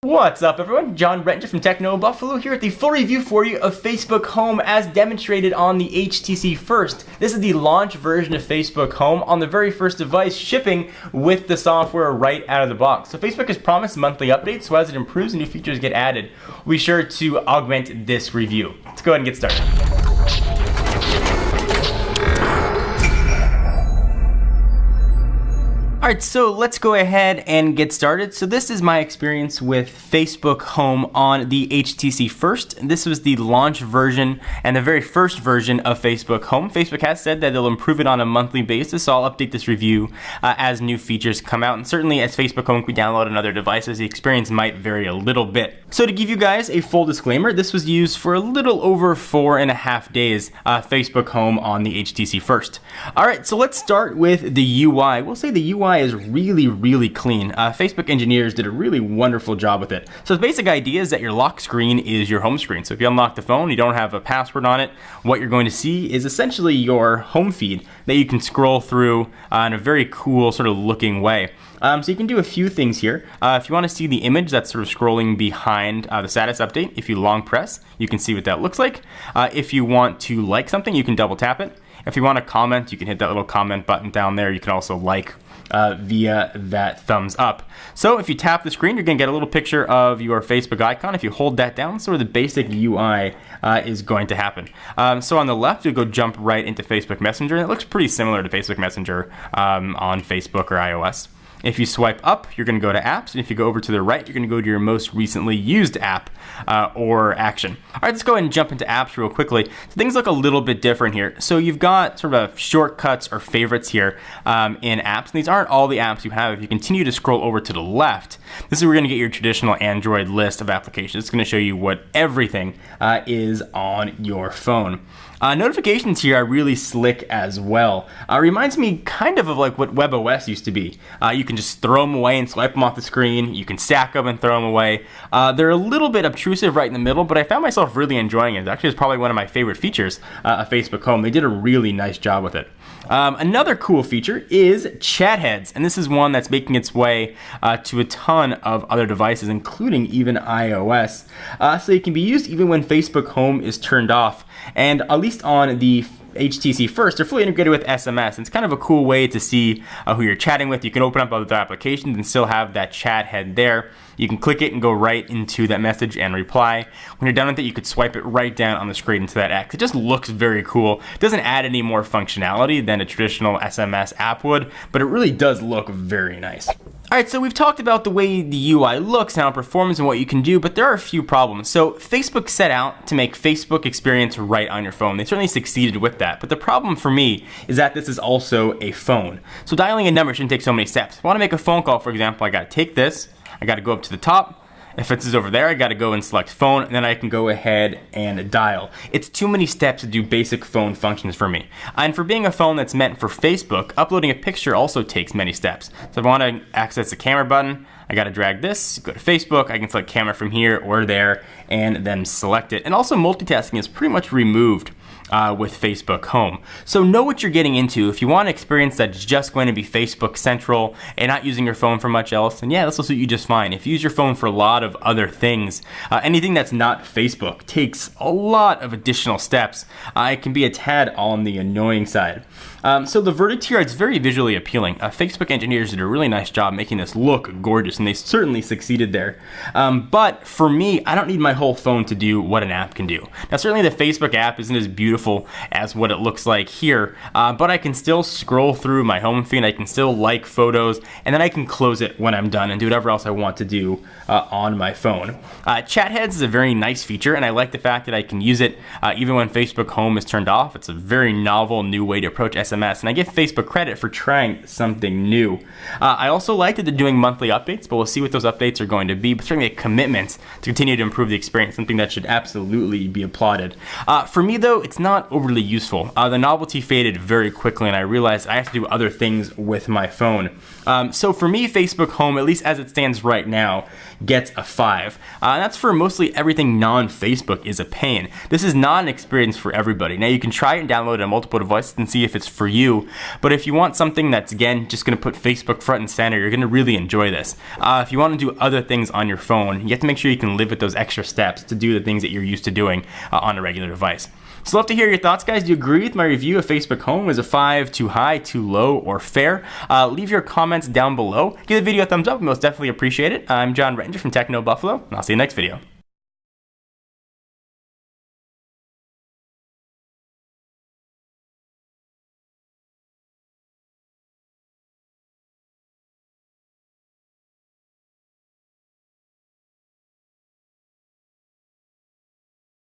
What's up, everyone? John Rettinger from Techno Buffalo here with the full review for you of Facebook Home as demonstrated on the HTC First. This is the launch version of Facebook Home on the very first device, shipping with the software right out of the box. So Facebook has promised monthly updates, so as it improves and new features get added, we'll be sure to augment this review. Let's go ahead and get started. Alright, so let's go ahead and get started. So this is my experience with Facebook Home on the HTC First. This was the launch version and the very first version of Facebook Home. Facebook has said that they'll improve it on a monthly basis, so I'll update this review as new features come out. And certainly as Facebook Home can be downloaded on other devices, the experience might vary a little bit. So to give you guys a full disclaimer, this was used for a little over 4.5 days, Facebook Home on the HTC First. Alright, so let's start with the UI. We'll say the UI is really clean. Facebook engineers did a really wonderful job with it. So the basic idea is that your lock screen is your home screen. So if you unlock the phone, you don't have a password on it, what you're going to see is essentially your home feed that you can scroll through in a very cool sort of looking way. So you can do a few things here. If you want to see the image that's sort of scrolling behind the status update, if you long press, you can see what that looks like. If you want to like something, you can double tap it. If you want to comment, you can hit that little comment button down there. You can also like via that thumbs up. So if you tap the screen, you're going to get a little picture of your Facebook icon. If you hold that down, sort of the basic UI is going to happen. So on the left, you'll go jump right into Facebook Messenger, and it looks pretty similar to Facebook Messenger on Facebook or iOS. If you swipe up, you're going to go to apps, and if you go over to the right, you're going to go to your most recently used app or action. All right, let's go ahead and jump into apps real quickly. So things look a little bit different here. So you've got sort of shortcuts or favorites here in apps, and these aren't all the apps you have. If you continue to scroll over to the left, this is where you're going to get your traditional Android list of applications. It's going to show you what everything is on your phone. Notifications here are really slick as well. Reminds me kind of like what WebOS used to be. You can just throw them away and swipe them off the screen. You can stack them and throw them away. They're a little bit obtrusive right in the middle, but I found myself really enjoying it. Actually, it's probably one of my favorite features of Facebook Home. They did a really nice job with it. Another cool feature is chat heads, and this is one that's making its way to a ton of other devices, including even iOS. So it can be used even when Facebook Home is turned off, and at least on the HTC First, they're fully integrated with SMS, and it's kind of a cool way to see who you're chatting with. You can open up other applications and still have that chat head there. You can click it and go right into that message and reply. When you're done with it, you could swipe it right down on the screen into that X. It just looks very cool. It doesn't add any more functionality than a traditional SMS app would, but it really does look very nice. Alright, so we've talked about the way the UI looks, how it performs, and what you can do, but there are a few problems. So Facebook set out to make Facebook experience right on your phone. They certainly succeeded with that, but the problem for me is that this is also a phone. So dialing a number shouldn't take so many steps. If I want to make a phone call, for example, I got to take this, I got to go up to the top. If it's over there, I got to go and select phone, and then I can go ahead and dial. It's too many steps to do basic phone functions for me. And for being a phone that's meant for Facebook, uploading a picture also takes many steps. So if I want to access the camera button, I got to drag this, go to Facebook, I can select camera from here or there, and then select it. And also multitasking is pretty much removed with Facebook Home. So know what you're getting into. If you want an experience that's just going to be Facebook central and not using your phone for much else, then yeah, this will suit you just fine. If you use your phone for a lot of other things, anything that's not Facebook takes a lot of additional steps. It can be a tad on the annoying side. So the verdict here, it's very visually appealing. Facebook engineers did a really nice job making this look gorgeous, and they certainly succeeded there. But for me, I don't need my whole phone to do what an app can do. Now certainly the Facebook app isn't as beautiful as what it looks like here, but I can still scroll through my home feed, I can still like photos, and then I can close it when I'm done and do whatever else I want to do on my phone. Chat heads is a very nice feature, and I like the fact that I can use it even when Facebook Home is turned off. It's a very novel new way to approach SMS, and I give Facebook credit for trying something new. I also like that they're doing monthly updates, but we'll see what those updates are going to be, but certainly a commitment to continue to improve the experience, something that should absolutely be applauded. For me though, it's not overly useful. The novelty faded very quickly, and I realized I have to do other things with my phone. So for me, Facebook Home, at least as it stands right now, gets a 5. And that's for mostly everything non-Facebook is a pain. This is not an experience for everybody. Now you can try it and download it on multiple devices and see if it's for you, but if you want something that's, again, just going to put Facebook front and center, you're going to really enjoy this. If you want to do other things on your phone, you have to make sure you can live with those extra steps to do the things that you're used to doing on a regular device. So I'd love to hear your thoughts, guys. Do you agree with my review of Facebook Home? Is a 5 too high, too low, or fair? Leave your comments down below. Give the video a thumbs up. We most definitely appreciate it. I'm John Rettinger from Techno Buffalo, and I'll see you next video.